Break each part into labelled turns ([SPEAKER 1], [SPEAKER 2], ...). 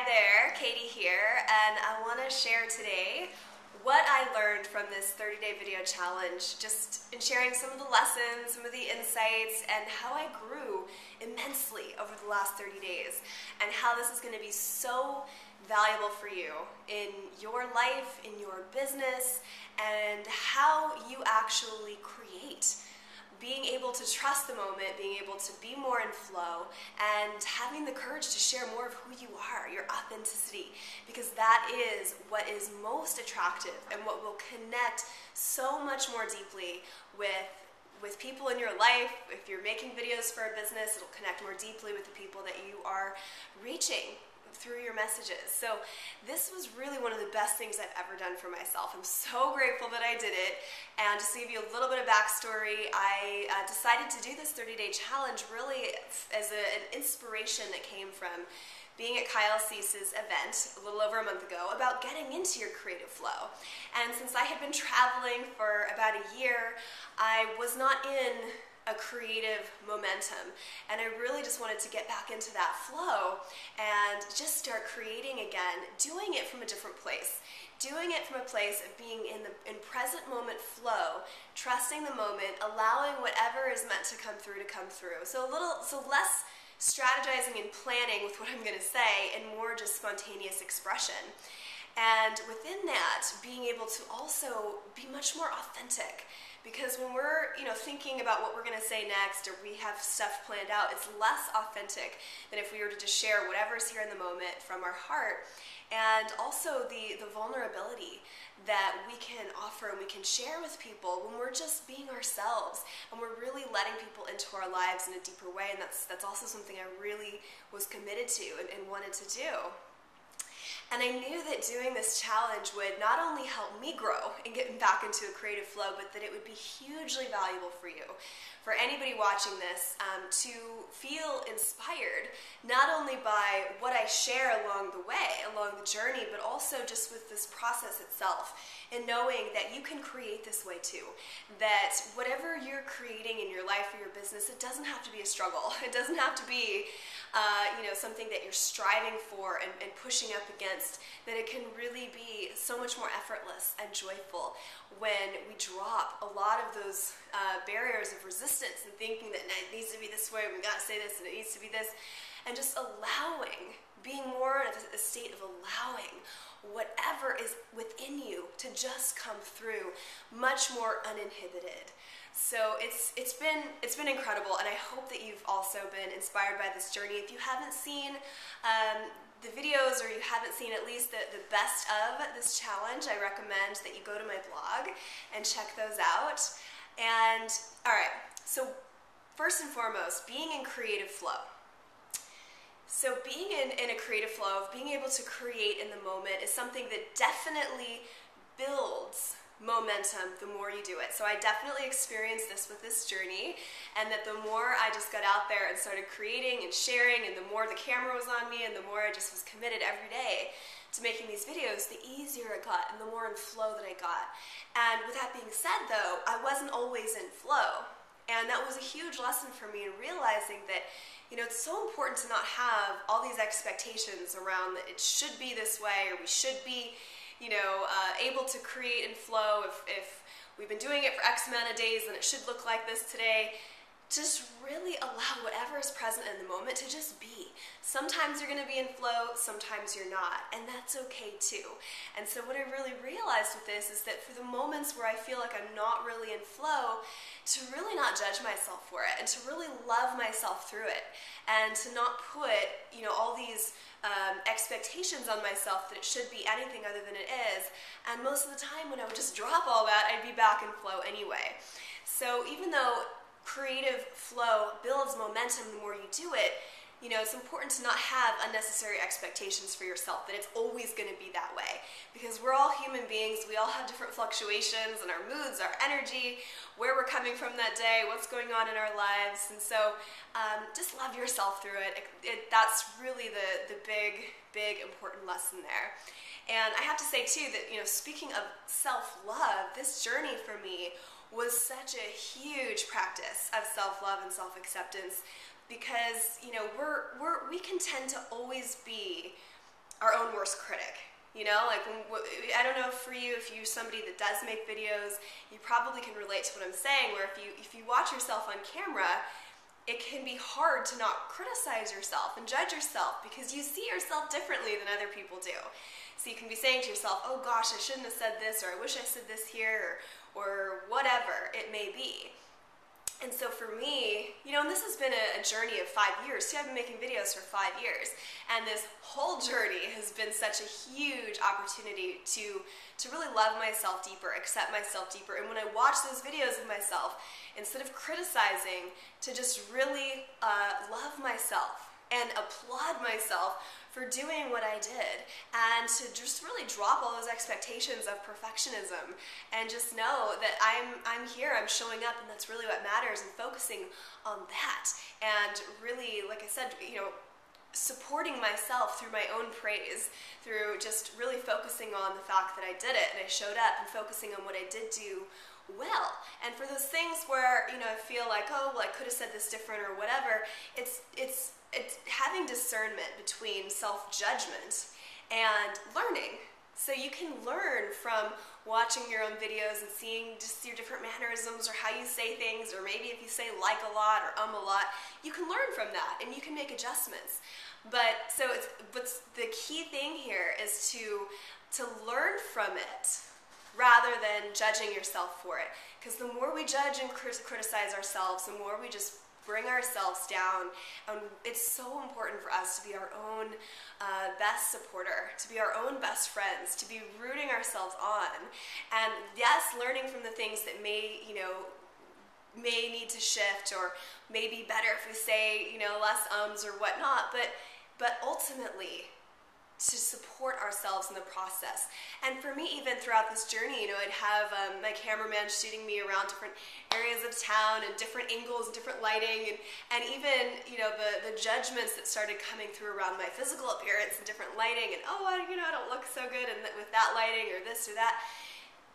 [SPEAKER 1] Hi there, Katie here, and I want to share today what I learned from this 30-day video challenge, just in sharing some of the lessons, some of the insights, and how I grew immensely over the last 30 days, and how this is going to be so valuable for you in your life, in your business, and how you actually create. Being able to trust the moment, being able to be more in flow, and having the courage to share more of who you are, your authenticity, because that is what is most attractive and what will connect so much more deeply with people in your life. If you're making videos for a business, it'll connect more deeply with the people that you are reaching through your messages. So this was really one of the best things I've ever done for myself. I'm so grateful that I did it. And just to give you a little bit of backstory, I decided to do this 30-day challenge really as an inspiration that came from being at Kyle Cease's event a little over a month ago about getting into your creative flow. And since I had been traveling for about a year, I was not in a creative momentum, and I really just wanted to get back into that flow and just start creating again, doing it from a different place, doing it from a place of being in present moment flow, trusting the moment, allowing whatever is meant to come through. So less strategizing and planning with what I'm going to say and more just spontaneous expression. And within that, being able to also be much more authentic. Because when we're, thinking about what we're going to say next, or we have stuff planned out, it's less authentic than if we were to just share whatever's here in the moment from our heart. And also the vulnerability that we can offer and we can share with people when we're just being ourselves and we're really letting people into our lives in a deeper way. And that's also something I really was committed to and wanted to do. And I knew that doing this challenge would not only help me grow and get back into a creative flow, but that it would be hugely valuable for you, for anybody watching this, to feel inspired, not only by what I share along the way, along the journey, but also just with this process itself, and knowing that you can create this way too. That whatever you're creating in your life or your business, it doesn't have to be a struggle. It doesn't have to be something that you're striving for and pushing up against, that it can really be so much more effortless and joyful when we drop a lot of those barriers of resistance and thinking that it needs to be this way, we gotta say this, and it needs to be this, and just allowing, being more in a state of allowing whatever is within you to just come through much more uninhibited. So it's been incredible, and I hope that you've also been inspired by this journey. If you haven't seen the videos, or you haven't seen at least the best of this challenge, I recommend that you go to my blog and check those out. And alright, so first and foremost, being in creative flow. So being in a creative flow, of being able to create in the moment, is something that definitely builds momentum the more you do it. So I definitely experienced this with this journey, and that the more I just got out there and started creating and sharing, and the more the camera was on me, and the more I just was committed every day to making these videos, the easier it got and the more in flow that I got. And with that being said though, I wasn't always in flow, and that was a huge lesson for me in realizing that it's so important to not have all these expectations around that it should be this way, or we should be able to create and flow. If we've been doing it for X amount of days, then it should look like this today. Just really allow whatever is present in the moment to just be. Sometimes you're going to be in flow, sometimes you're not, and that's okay too. And so what I really realized with this is that for the moments where I feel like I'm not really in flow, to really not judge myself for it, and to really love myself through it, and to not put all these expectations on myself that it should be anything other than it is. And most of the time when I would just drop all that, I'd be back in flow anyway. So even though creative flow builds momentum the more you do it, it's important to not have unnecessary expectations for yourself, that it's always going to be that way. Because we're all human beings, we all have different fluctuations in our moods, our energy, where we're coming from that day, what's going on in our lives. And so just love yourself through it. That's really the big important lesson there. And I have to say too that, speaking of self-love, this journey for me was such a huge practice of self-love and self-acceptance, because we can tend to always be our own worst critic. You know, like, I don't know for you, if you're somebody that does make videos, you probably can relate to what I'm saying, where if you watch yourself on camera, it can be hard to not criticize yourself and judge yourself because you see yourself differently than other people do. So you can be saying to yourself, oh gosh, I shouldn't have said this, or I wish I said this here, or whatever it may be. And so for me, you know, and this has been a journey of 5 years. See, I've been making videos for 5 years. And this whole journey has been such a huge opportunity to really love myself deeper, accept myself deeper. And when I watch those videos of myself, instead of criticizing, to just really love myself and applaud myself for doing what I did, and to just really drop all those expectations of perfectionism and just know that I'm here, I'm showing up, and that's really what matters, and focusing on that. And really, like I said, you know, supporting myself through my own praise, through just really focusing on the fact that I did it and I showed up, and focusing on what I did do well. And for those things where, you know, I feel like, oh, well, I could have said this different or whatever, it's having discernment between self-judgment and learning. So you can learn from watching your own videos and seeing just your different mannerisms or how you say things, or maybe if you say like a lot or a lot, you can learn from that and you can make adjustments. But the key thing here is to learn from it rather than judging yourself for it. Because the more we judge and criticize ourselves, the more we just bring ourselves down. And it's so important for us to be our own best supporter, to be our own best friends, to be rooting ourselves on. And yes, learning from the things that may need to shift, or may be better if we say, you know, less ums or whatnot, but ultimately to support ourselves in the process. And for me, even throughout this journey, you know, I'd have my cameraman shooting me around different areas of town and different angles and different lighting, and even, you know, the judgments that started coming through around my physical appearance and different lighting, and oh, I don't look so good with that lighting or this or that.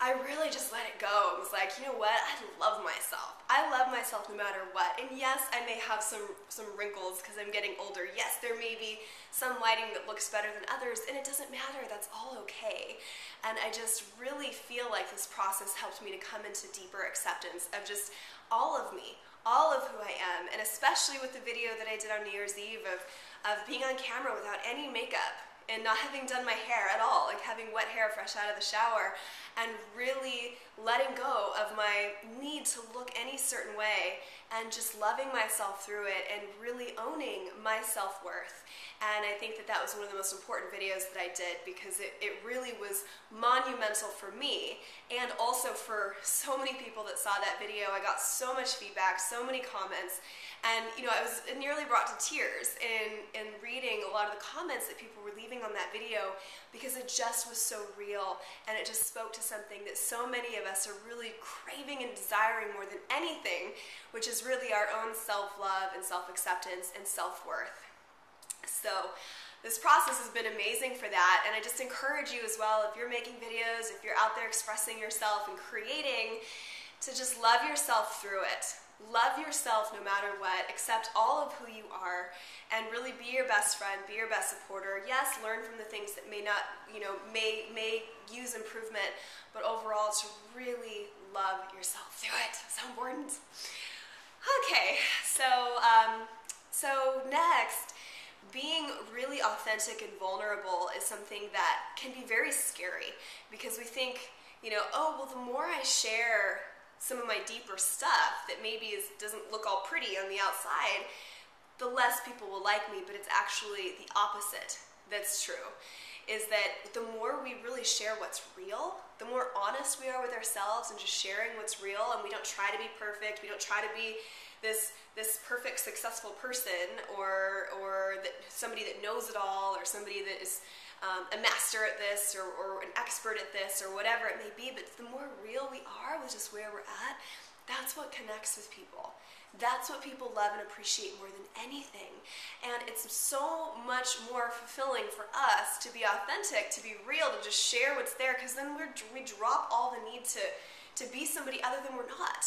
[SPEAKER 1] I really just let it go. It was like, you know what, I love myself. I love myself no matter what. And yes, I may have some wrinkles because I'm getting older. Yes, there may be some lighting that looks better than others, and it doesn't matter. That's all okay. And I just really feel like this process helped me to come into deeper acceptance of just all of me, all of who I am, and especially with the video that I did on New Year's Eve of being on camera without any makeup, and not having done my hair at all, like having wet hair fresh out of the shower, and really letting go of my need to look any certain way, and just loving myself through it, and really owning my self-worth. And I think that was one of the most important videos that I did, because it really was monumental for me, and also for so many people that saw that video. I got so much feedback, so many comments, and you know, I was nearly brought to tears in reading a lot of the comments that people were leaving on that video, because it just was so real, and it just spoke to something that so many of us are really craving and desiring more than anything, which is really our own self-love and self-acceptance and self-worth. So this process has been amazing for that, and I just encourage you as well, if you're making videos, if you're out there expressing yourself and creating, to just love yourself through it. Love yourself no matter what, accept all of who you are, and really be your best friend, be your best supporter. Yes, learn from the things that may not, you know, may use improvement, but overall to really love yourself through it. So important. Okay, so next, being really authentic and vulnerable is something that can be very scary, because we think, you know, oh, well, the more I share some of my deeper stuff that maybe doesn't look all pretty on the outside, the less people will like me. But it's actually the opposite that's true, is that the more we really share what's real, the more honest we are with ourselves and just sharing what's real, and we don't try to be perfect, we don't try to be this perfect successful person, or somebody that knows it all, or somebody that is a master at this, or an expert at this, or whatever it may be. But the more real we are with just where we're at, that's what connects with people. That's what people love and appreciate more than anything. And it's so much more fulfilling for us to be authentic, to be real, to just share what's there, because then we drop all the need to be somebody other than we're not.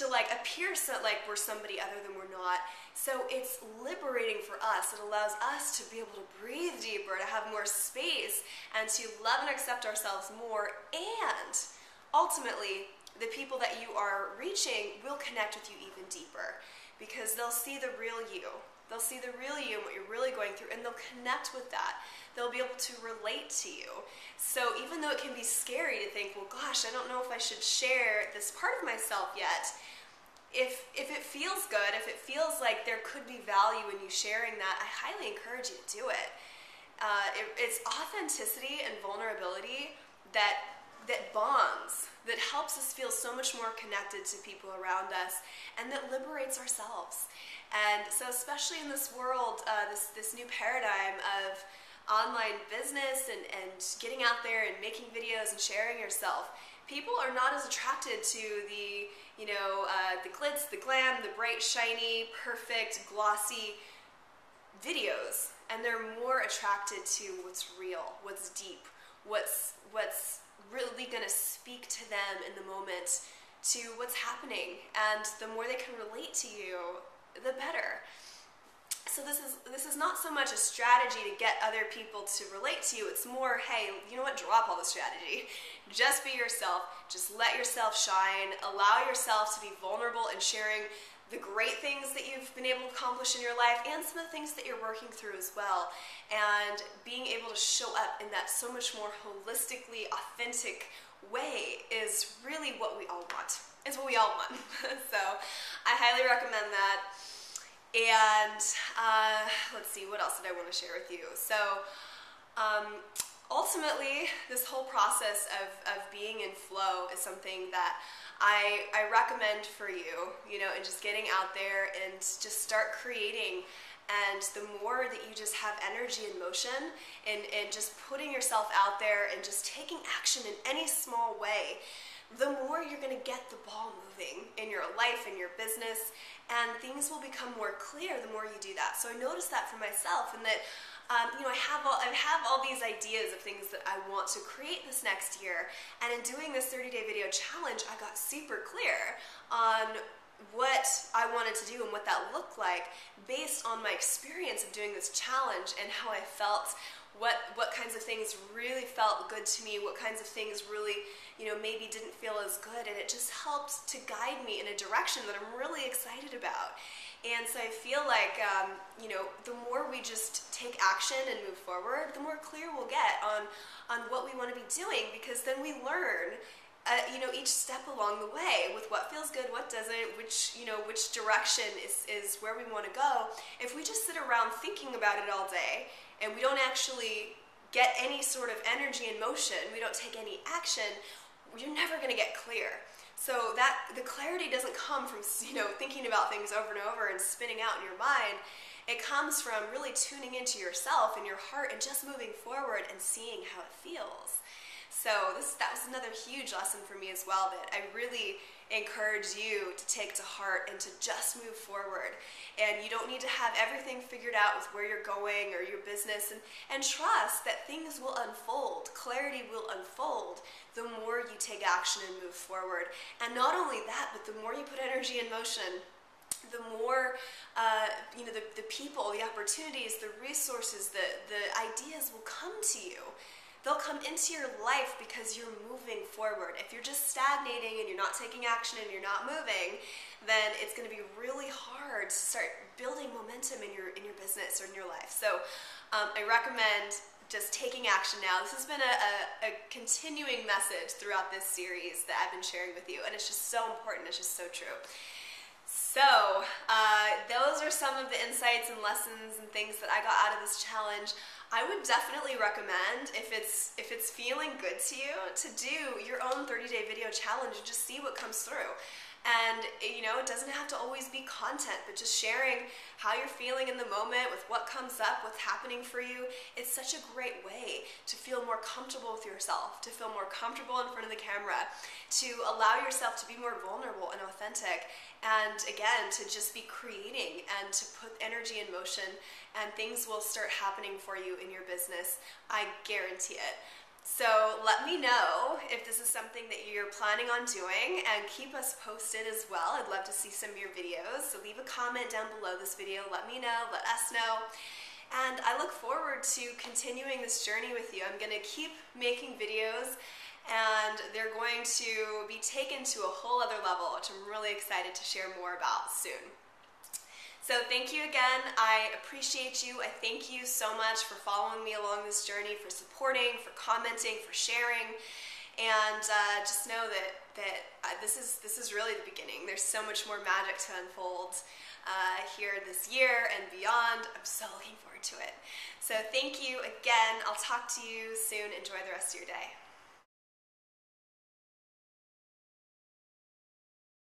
[SPEAKER 1] like appear like we're somebody other than we're not. So it's liberating for us. It allows us to be able to breathe deeper, to have more space, and to love and accept ourselves more. And ultimately, the people that you are reaching will connect with you even deeper, because they'll see the real you. They'll see the real you and what you're really going through, and they'll connect with that. They'll be able to relate to you. So even though it can be scary to think, well, gosh, I don't know if I should share this part of myself yet, if it feels good, if it feels like there could be value in you sharing that, I highly encourage you to do it. It's authenticity and vulnerability that bonds, that helps us feel so much more connected to people around us, and that liberates ourselves. And so especially in this world, this new paradigm of online business and getting out there and making videos and sharing yourself, people are not as attracted to the glitz, the glam, the bright, shiny, perfect, glossy videos, and they're more attracted to what's real, what's deep, what's really going to speak to them in the moment, to what's happening. And the more they can relate to you, the better. So this is not so much a strategy to get other people to relate to you. It's more, hey, you know what, drop all the strategy. Just be yourself. Just let yourself shine. Allow yourself to be vulnerable and sharing the great things that you've been able to accomplish in your life and some of the things that you're working through as well. And being able to show up in that so much more holistically authentic way is really what we all want. It's what we all want. So I highly recommend that. And let's see, what else did I want to share with you? So ultimately, this whole process of being in flow is something that I recommend for you, and just getting out there and just start creating. And the more that you just have energy and motion and just putting yourself out there and just taking action in any small way, the more you're going to get the ball moving in your life, in your business, and things will become more clear the more you do that. So I noticed that for myself, and that I have all these ideas of things that I want to create this next year. And in doing this 30-day video challenge, I got super clear on what I wanted to do and what that looked like based on my experience of doing this challenge and how I felt, what kinds of things really felt good to me, what kinds of things really, maybe didn't feel as good, and it just helped to guide me in a direction that I'm really excited about. And so I feel like, the more we just take action and move forward, the more clear we'll get on what we want to be doing, because then we learn each step along the way with what feels good, what doesn't, which direction is where we want to go. If we just sit around thinking about it all day and we don't actually get any sort of energy and motion, we don't take any action, you're never going to get clear. So that the clarity doesn't come from thinking about things over and over and spinning out in your mind. It comes from really tuning into yourself and your heart and just moving forward and seeing how it feels. So that was another huge lesson for me as well, that I really encourage you to take to heart and to just move forward. And you don't need to have everything figured out with where you're going or your business, and trust that things will unfold. Clarity will unfold the more you take action and move forward. And not only that, but the more you put energy in motion, the more the people, the opportunities, the resources, the ideas will come to you. They'll come into your life because you're moving forward. If you're just stagnating and you're not taking action and you're not moving, then it's going to be really hard to start building momentum in your business or in your life. So I recommend just taking action now. This has been a continuing message throughout this series that I've been sharing with you, and it's just so important. It's just so true. So those are some of the insights and lessons and things that I got out of this challenge. I would definitely recommend, if it's feeling good to you, to do your own 30-day video challenge and just see what comes through. And it doesn't have to always be content, but just sharing how you're feeling in the moment with what comes up, what's happening for you. It's such a great way to feel more comfortable with yourself, to feel more comfortable in front of the camera, to allow yourself to be more vulnerable and authentic, and again, to just be creating and to put energy in motion, and things will start happening for you in your business. I guarantee it. So let me know if this is something that you're planning on doing, and keep us posted as well. I'd love to see some of your videos. So leave a comment down below this video. Let me know, let us know. And I look forward to continuing this journey with you. I'm going to keep making videos, and they're going to be taken to a whole other level, which I'm really excited to share more about soon. So thank you again. I appreciate you. I thank you so much for following me along this journey, for supporting, for commenting, for sharing. And just know that this is really the beginning. There's so much more magic to unfold here this year and beyond. I'm so looking forward to it. So thank you again. I'll talk to you soon. Enjoy the rest of your day.